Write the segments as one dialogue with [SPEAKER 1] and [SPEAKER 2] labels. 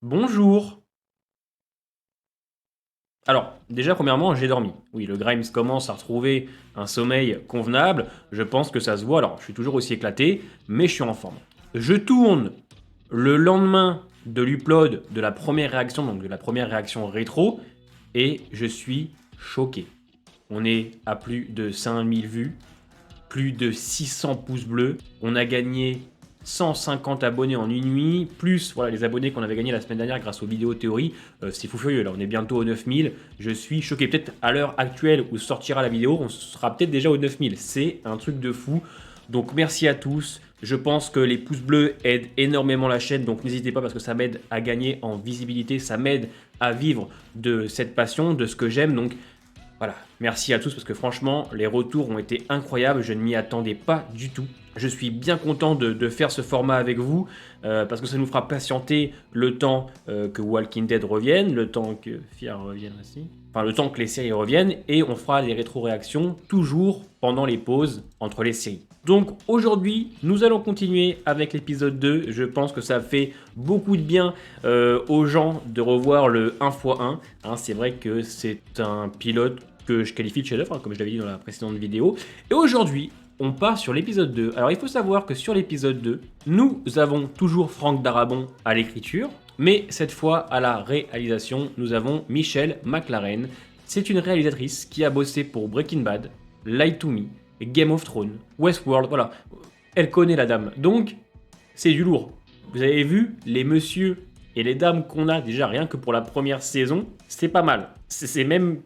[SPEAKER 1] Bonjour. Alors, déjà, premièrement, j'ai dormi. Oui, le Grimes commence à retrouver un sommeil convenable. Je pense que ça se voit. Alors, je suis toujours aussi éclaté, mais je suis en forme. Je tourne le lendemain de l'upload de la première réaction, donc de la première réaction rétro, et je suis choqué. On est à plus de 5000 vues, plus de 600 pouces bleus. On a gagné 150 abonnés en une nuit, plus voilà, les abonnés qu'on avait gagnés la semaine dernière grâce aux vidéos théorie. C'est fou furieux, là on est bientôt aux 9000. Je suis choqué, peut-être à l'heure actuelle où sortira la vidéo, on sera peut-être déjà aux 9000. C'est un truc de fou. Donc merci à tous. Je pense que les pouces bleus aident énormément la chaîne, donc n'hésitez pas parce que ça m'aide à gagner en visibilité, ça m'aide à vivre de cette passion, de ce que j'aime. Donc voilà, merci à tous parce que franchement, les retours ont été incroyables, je ne m'y attendais pas du tout. Je suis bien content de faire ce format avec vous parce que ça nous fera patienter le temps que Walking Dead revienne, le temps que Fear revienne aussi, enfin le temps que les séries reviennent et on fera les rétro-réactions toujours pendant les pauses entre les séries. Donc aujourd'hui, nous allons continuer avec l'épisode 2. Je pense que ça fait beaucoup de bien aux gens de revoir le 1x1. Hein, c'est vrai que c'est un pilote que je qualifie de chef-d'œuvre, hein, comme je l'avais dit dans la précédente vidéo. Et aujourd'hui, on part sur l'épisode 2. Alors il faut savoir que sur l'épisode 2, nous avons toujours Franck Darabon à l'écriture, mais cette fois à la réalisation, nous avons Michelle McLaren. C'est une réalisatrice qui a bossé pour Breaking Bad, Lie to Me, Game of Thrones, Westworld, voilà. Elle connaît la dame. Donc, c'est du lourd. Vous avez vu les messieurs et les dames qu'on a déjà rien que pour la première saison, c'est pas mal. C'est même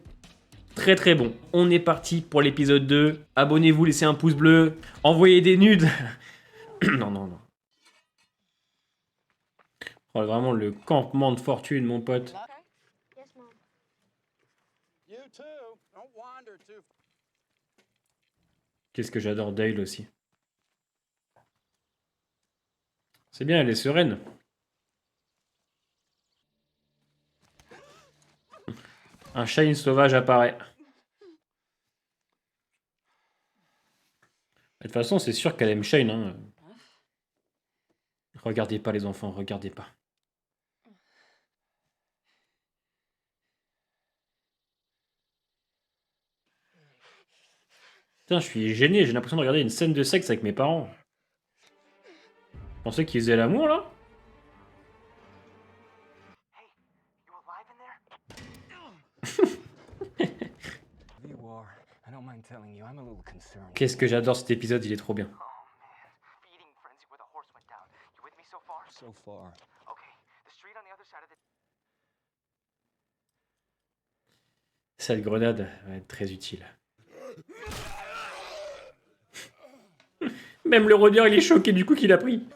[SPEAKER 1] très très bon. On est parti pour l'épisode 2. Abonnez-vous, laissez un pouce bleu, envoyez des nudes. Non, non, non. Oh, vraiment le campement de fortune, mon pote. Qu'est-ce que j'adore Dale aussi. C'est bien, elle est sereine. Un Shane sauvage apparaît. De toute façon, c'est sûr qu'elle aime Shane. Hein. Regardez pas les enfants, regardez pas. Putain, je suis gêné, j'ai l'impression de regarder une scène de sexe avec mes parents. Vous pensez qu'ils faisaient l'amour là? Qu'est-ce que j'adore cet épisode, il est trop bien. Cette grenade va être très utile. Même le rôdeur il est choqué du coup qu'il a pris.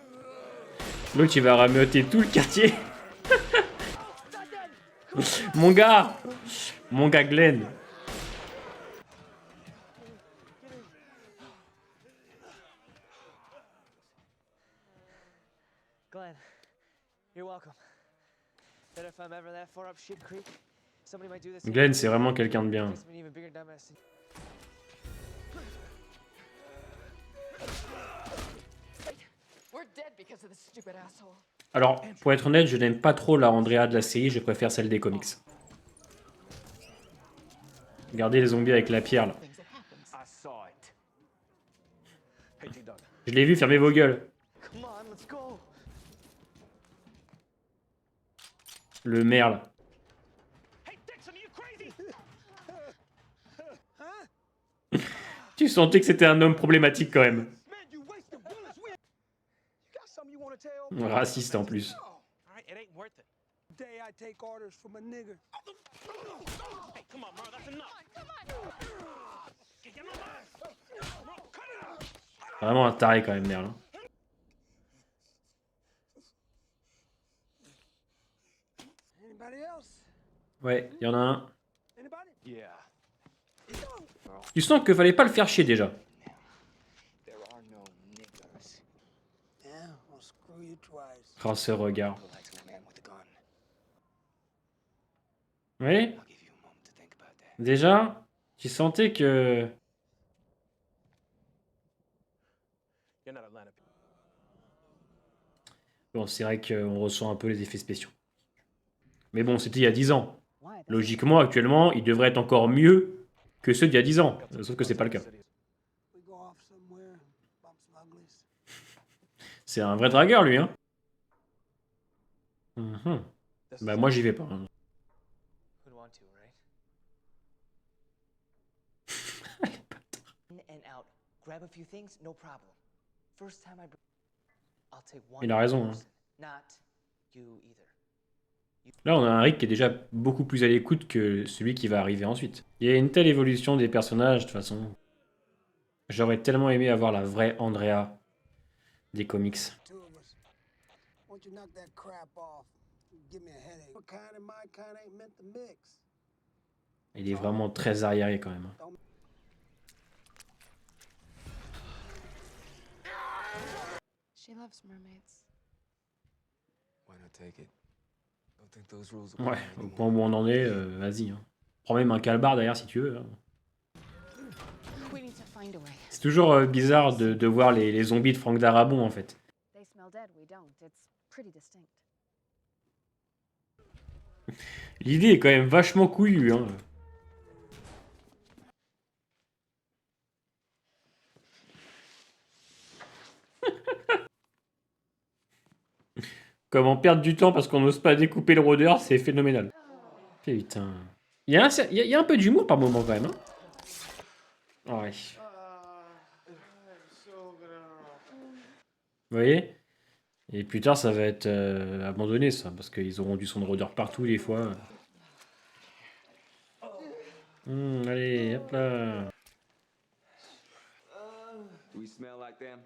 [SPEAKER 1] L'autre il va rameuter tout le quartier. Mon gars! Mon gars Glenn.
[SPEAKER 2] Glenn, you're welcome. Bet if I'm ever that far up Shit Creek, somebody might do this.
[SPEAKER 1] Glenn c'est vraiment quelqu'un de bien.
[SPEAKER 2] Makes me an even bigger dumbass. We're dead because of this stupid asshole.
[SPEAKER 1] Alors, pour être honnête, je n'aime pas trop la Andrea de la série, je préfère celle des comics. Regardez les zombies avec la pierre là. Je l'ai vu, fermez vos gueules.
[SPEAKER 2] Come on, let's go.
[SPEAKER 1] Le merle. Tu sentais que c'était un homme problématique quand même. Raciste en plus. Vraiment un taré quand même, merle. Hein. Ouais, il y en a un. Tu sens qu'il fallait pas le faire chier déjà. Oh, ce regard. Oui. Déjà, tu sentais que... Bon, c'est vrai qu'on ressent un peu les effets spéciaux. Mais bon, c'était il y a 10 ans.
[SPEAKER 2] Why? That's
[SPEAKER 1] Logiquement, actuellement, il devrait être encore mieux que ceux d'il y a 10 ans. Sauf que c'est pas le cas.
[SPEAKER 3] We go off somewhere and bump some uglies.
[SPEAKER 1] C'est un vrai dragueur, lui, hein. Mhm. Bah, moi, j'y vais pas. Hein.
[SPEAKER 2] Who'd want to, right? In and out. Grab a few things, no problem. First time I I'll take one
[SPEAKER 1] Il a raison, hein.
[SPEAKER 2] person, not you either.
[SPEAKER 1] Là, on a un Rick qui est déjà beaucoup plus à l'écoute que celui qui va arriver ensuite. Il y a une telle évolution des personnages, de toute façon. J'aurais tellement aimé avoir la vraie Andrea des comics.
[SPEAKER 3] Two of us. Why don't you knock that crap off? Give me a headache. Your kind and my kind ain't meant to mix.
[SPEAKER 1] Il est vraiment très arriéré quand même.
[SPEAKER 4] She loves mermaids.
[SPEAKER 5] Why not take it? Don't think those rules
[SPEAKER 1] Ouais,
[SPEAKER 5] apply
[SPEAKER 1] au
[SPEAKER 5] anymore.
[SPEAKER 1] point où on en est, vas-y. Hein. Prends même un calbar derrière si tu veux. Hein.
[SPEAKER 4] We need to find a way.
[SPEAKER 1] C'est toujours bizarre de voir les zombies de Frank Darabont en fait.
[SPEAKER 4] They smell dead, we don't. It's pretty distinct.
[SPEAKER 1] L'idée est quand même vachement couillue. Hein. Comment perdre du temps parce qu'on n'ose pas découper le rôdeur, c'est phénoménal. Putain. Il y a un peu d'humour par moment quand même. Hein. Ouais. Vous voyez? Et plus tard, ça va être abandonné, ça, parce qu'ils auront du son de rôdeur partout, des fois. Allez, hop là.
[SPEAKER 5] Do we smell like them?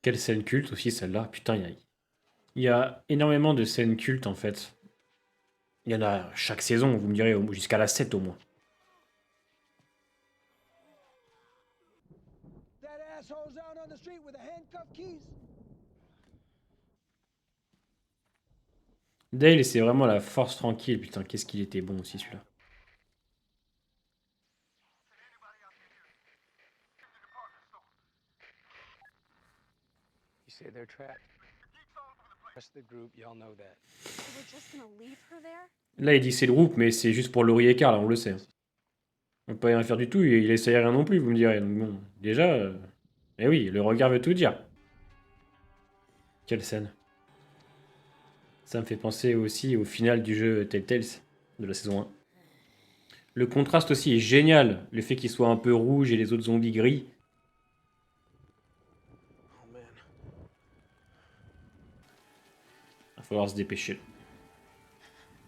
[SPEAKER 1] Quelle scène culte aussi, celle-là. Putain, il y a énormément de scènes cultes, en fait. Il y en a chaque saison, vous me direz, jusqu'à la 7 au moins.
[SPEAKER 3] That asshole's out on the street with the handcuff keys.
[SPEAKER 1] Dale, c'est vraiment la force tranquille. Putain, qu'est-ce qu'il était bon aussi, celui-là.
[SPEAKER 6] You say they're trapped. The rest of the group, y'all know that.
[SPEAKER 4] So we're just gonna leave her there?
[SPEAKER 1] Là, il dit c'est le groupe, mais c'est juste pour Laurie et Carl, là, on le sait. On peut rien faire du tout, il essaye rien non plus, vous me direz. Donc bon, déjà... Eh oui, le regard veut tout dire. Quelle scène. Ça me fait penser aussi au final du jeu Telltales de la saison 1. Le contraste aussi est génial. Le fait qu'il soit un peu rouge et les autres zombies gris.
[SPEAKER 6] Oh man.
[SPEAKER 1] Il va falloir se dépêcher.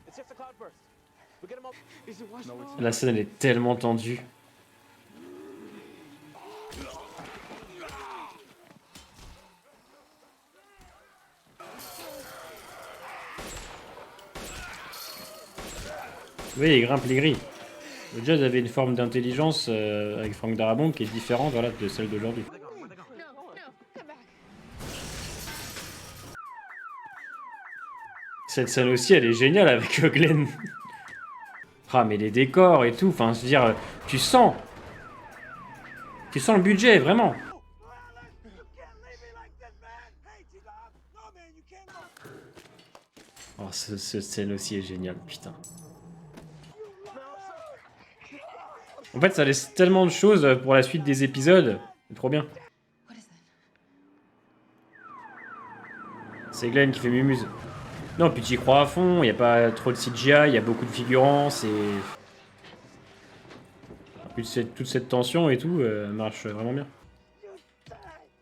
[SPEAKER 2] It's just a cloudburst. We get him all.
[SPEAKER 6] Is it Washington?
[SPEAKER 1] La scène elle est tellement tendue. Oui, il grimpe les grilles. Le Jazz avait une forme d'intelligence avec Frank Darabont qui est différente voilà, de celle d'aujourd'hui.
[SPEAKER 4] No, no, come back.
[SPEAKER 1] Cette scène aussi, elle est géniale avec Glenn. Ah, mais les décors et tout, enfin, je veux dire, tu sens le budget, vraiment.
[SPEAKER 3] You can't leave me like this, man. Hey, T-Dog. No, man, you can't go.
[SPEAKER 1] Oh, cette scène aussi est géniale, putain. En fait, ça laisse tellement de choses pour la suite des épisodes. C'est trop bien.
[SPEAKER 4] What is that?
[SPEAKER 1] C'est Glenn qui fait mumuse. Non, puis tu y crois à fond, il n'y a pas trop de CGI, il y a beaucoup de figurants, c'est... Toute cette tension et tout marche vraiment bien.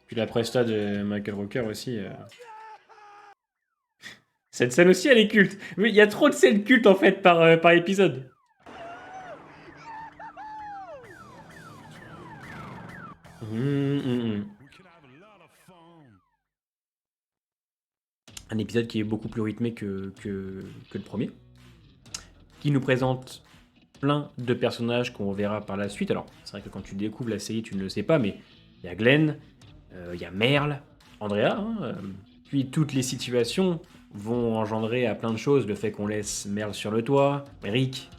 [SPEAKER 1] Puis la presta de Michael Rooker aussi. Cette scène aussi, elle est culte. Mais il y a trop de scènes cultes en fait par épisode. Un épisode qui est beaucoup plus rythmé que le premier. Qui nous présente plein de personnages qu'on verra par la suite. Alors, c'est vrai que quand tu découvres la série, tu ne le sais pas, mais il y a Glenn, il y a Merle, Andrea, hein, puis toutes les situations vont engendrer à plein de choses. Le fait qu'on laisse Merle sur le toit, Rick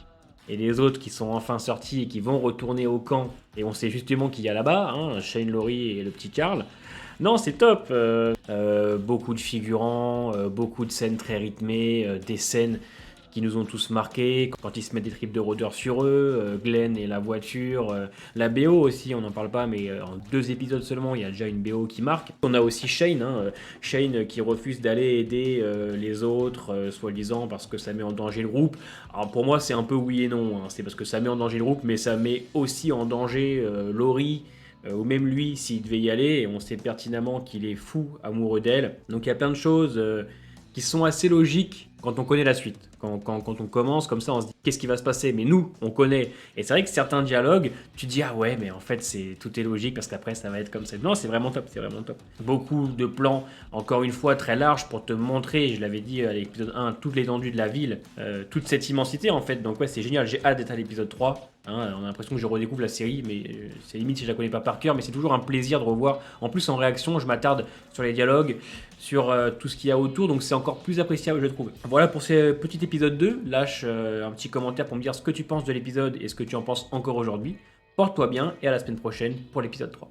[SPEAKER 1] et les autres qui sont enfin sortis et qui vont retourner au camp. Et on sait justement qu'il y a là-bas, hein, Shane, Laurie et le petit Carl. Non, c'est top. Beaucoup de figurants, beaucoup de scènes très rythmées, des scènes qui nous ont tous marqués, quand ils se mettent des tripes de rôdeurs sur eux, Glenn et la voiture, la BO aussi, on n'en parle pas, mais en 2 épisodes seulement, il y a déjà une BO qui marque. On a aussi Shane, Shane qui refuse d'aller aider les autres, soi-disant parce que ça met en danger le groupe. Alors pour moi, c'est un peu oui et non, c'est parce que ça met en danger le groupe, mais ça met aussi en danger Laurie, ou même lui s'il devait y aller, et on sait pertinemment qu'il est fou amoureux d'elle. Donc il y a plein de choses qui sont assez logiques quand on connaît la suite. Quand on commence comme ça, on se dit qu'est-ce qui va se passer, mais nous, on connaît. Et c'est vrai que certains dialogues, tu te dis ah ouais, mais en fait tout est logique parce qu'après ça va être comme ça. Non, c'est vraiment top, c'est vraiment top. Beaucoup de plans, encore une fois très larges pour te montrer, je l'avais dit à l'épisode 1, toute l'étendue de la ville, toute cette immensité en fait. Donc ouais, c'est génial, j'ai hâte d'être à l'épisode 3. On a l'impression que je redécouvre la série, mais c'est limite si je la connais pas par cœur, mais c'est toujours un plaisir de revoir. En plus, en réaction, je m'attarde sur les dialogues, sur tout ce qu'il y a autour, donc c'est encore plus appréciable, je trouve. Voilà pour ce petit épisode 2. Lâche un petit commentaire pour me dire ce que tu penses de l'épisode et ce que tu en penses encore aujourd'hui. Porte-toi bien et à la semaine prochaine pour l'épisode 3.